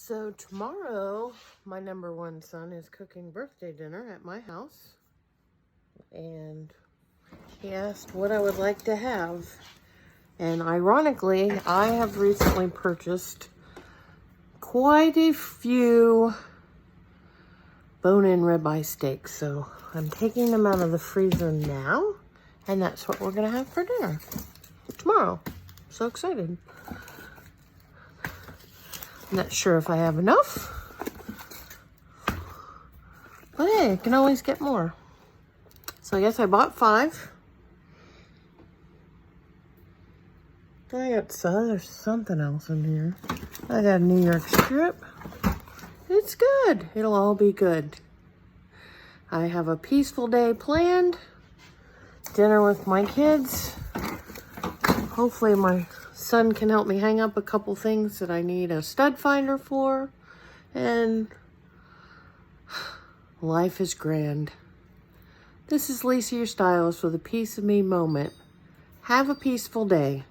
So tomorrow, my number one son is cooking birthday dinner at my house. And he asked what I would like to have. And ironically, I have recently purchased quite a few bone-in ribeye steaks. So I'm taking them out of the freezer now. And that's what we're going to have for dinner tomorrow. So excited. I'm not sure if I have enough. But hey, I can always get more. So I guess I bought 5. There's something else in here. I got a New York strip. It's good. It'll all be good. I have a peaceful day planned. Dinner with my kids. Hopefully my son can help me hang up a couple things that I need a stud finder for. And life is grand. This is Lisa, your stylist, with a piece of me moment. Have a peaceful day.